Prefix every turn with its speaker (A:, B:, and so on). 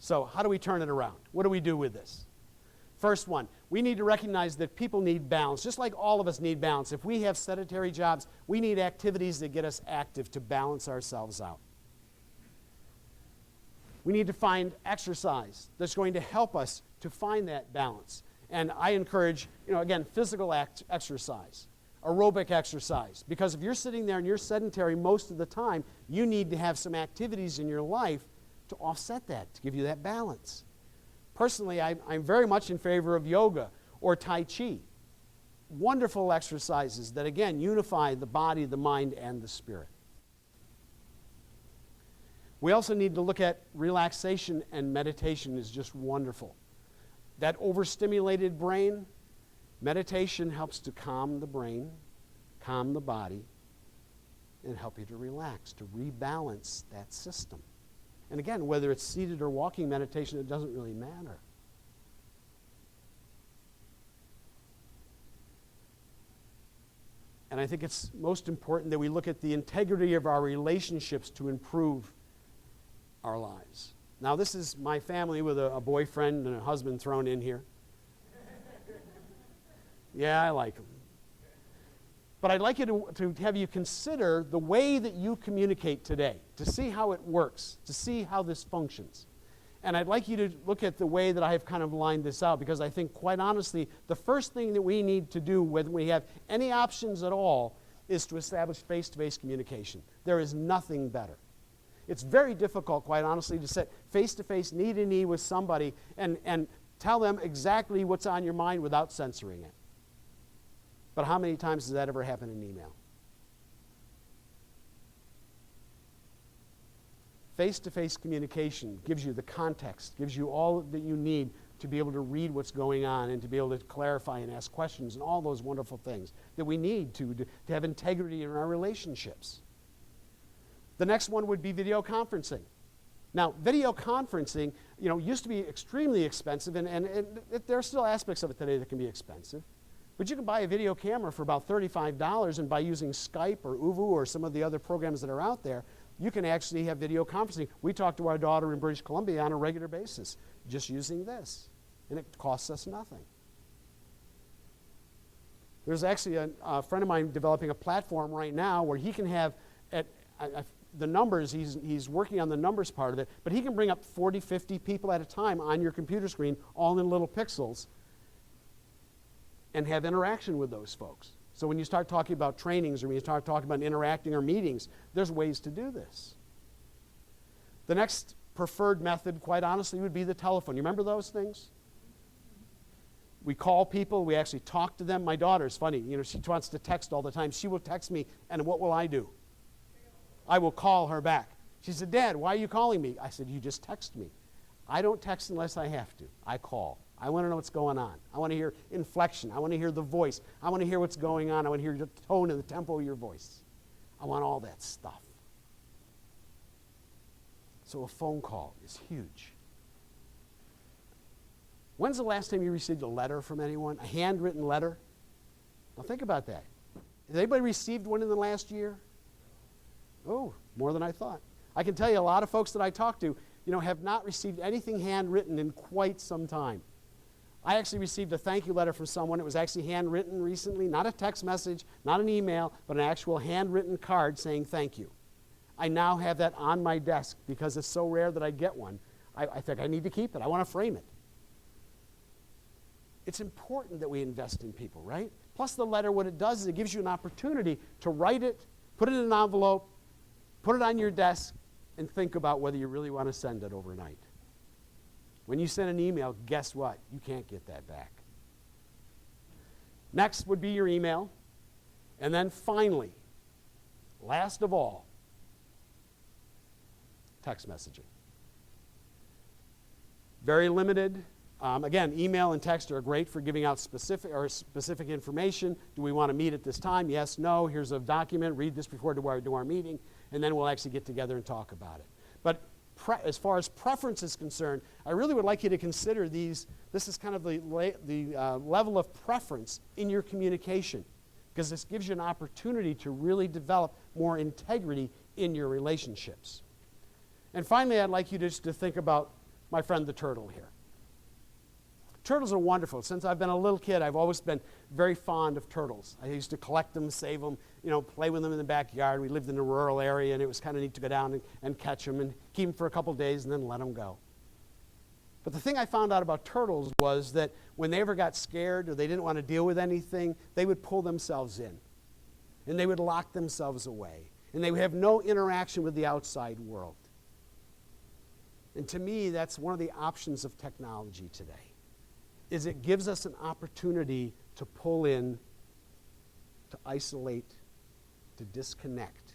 A: So how do we turn it around? What do we do with this? First one, we need to recognize that people need balance, just like all of us need balance. If we have sedentary jobs, we need activities that get us active to balance ourselves out. We need to find exercise that's going to help us to find that balance. And I encourage, again, physical exercise, aerobic exercise. Because if you're sitting there and you're sedentary most of the time, you need to have some activities in your life to offset that, to give you that balance. Personally, I'm very much in favor of yoga or Tai Chi. Wonderful exercises that, again, unify the body, the mind, and the spirit. We also need to look at relaxation, and meditation is just wonderful. That overstimulated brain, meditation helps to calm the brain, calm the body, and help you to relax, to rebalance that system. And again, whether it's seated or walking meditation, it doesn't really matter. And I think it's most important that we look at the integrity of our relationships to improve our lives. Now, this is my family with a boyfriend and a husband thrown in here. Yeah, I like them. But I'd like you to have you consider the way that you communicate today, to see how it works, to see how this functions. And I'd like you to look at the way that I have kind of lined this out, because I think, quite honestly, the first thing that we need to do when we have any options at all is to establish face-to-face communication. There is nothing better. It's very difficult, quite honestly, to sit face-to-face, knee-to-knee with somebody and tell them exactly what's on your mind without censoring it. But how many times does that ever happen in email? Face-to-face communication gives you the context, gives you all that you need to be able to read what's going on and to be able to clarify and ask questions and all those wonderful things that we need to have integrity in our relationships. The next one would be video conferencing. Now, video conferencing, used to be extremely expensive, and there are still aspects of it today that can be expensive. But you can buy a video camera for about $35, and by using Skype or Uvu or some of the other programs that are out there, you can actually have video conferencing. We talk to our daughter in British Columbia on a regular basis just using this, and it costs us nothing. There's actually a friend of mine developing a platform right now where he can have the numbers, he's working on the numbers part of it, but he can bring up 40, 50 people at a time on your computer screen, all in little pixels, and have interaction with those folks. So when you start talking about trainings or when you start talking about interacting or meetings, there's ways to do this. The next preferred method, quite honestly, would be the telephone. You remember those things? We call people, we actually talk to them. My daughter's funny, she wants to text all the time. She will text me, and what will I do? I will call her back. She said, Dad, why are you calling me? I said, you just text me. I don't text unless I have to. I call. I want to know what's going on. I want to hear inflection. I want to hear the voice. I want to hear what's going on. I want to hear the tone and the tempo of your voice. I want all that stuff. So a phone call is huge. When's the last time you received a letter from anyone? A handwritten letter? Now think about that. Has anybody received one in the last year? Oh, more than I thought. I can tell you a lot of folks that I talk to, have not received anything handwritten in quite some time. I actually received a thank you letter from someone. It was actually handwritten recently, not a text message, not an email, but an actual handwritten card saying thank you. I now have that on my desk because it's so rare that I get one. I think I need to keep it. I want to frame it. It's important that we invest in people, right? Plus the letter, what it does is it gives you an opportunity to write it, put it in an envelope, put it on your desk, and think about whether you really want to send it overnight. When you send an email, guess what? You can't get that back. Next would be your email. And then finally, last of all, text messaging. Very limited. Again, email and text are great for giving out specific information. Do we want to meet at this time? Yes, no. Here's a document. Read this before we do our meeting, and then we'll actually get together and talk about it. But as far as preference is concerned, I really would like you to consider these. This is kind of the level of preference in your communication, because this gives you an opportunity to really develop more integrity in your relationships. And finally, I'd like you just to think about my friend the turtle here. Turtles are wonderful. Since I've been a little kid, I've always been very fond of turtles. I used to collect them, save them, play with them in the backyard. We lived in a rural area, and it was kind of neat to go down and catch them and keep them for a couple days and then let them go. But the thing I found out about turtles was that when they ever got scared or they didn't want to deal with anything, they would pull themselves in, and they would lock themselves away, and they would have no interaction with the outside world. And to me, that's one of the options of technology today, is it gives us an opportunity to pull in, to isolate, to disconnect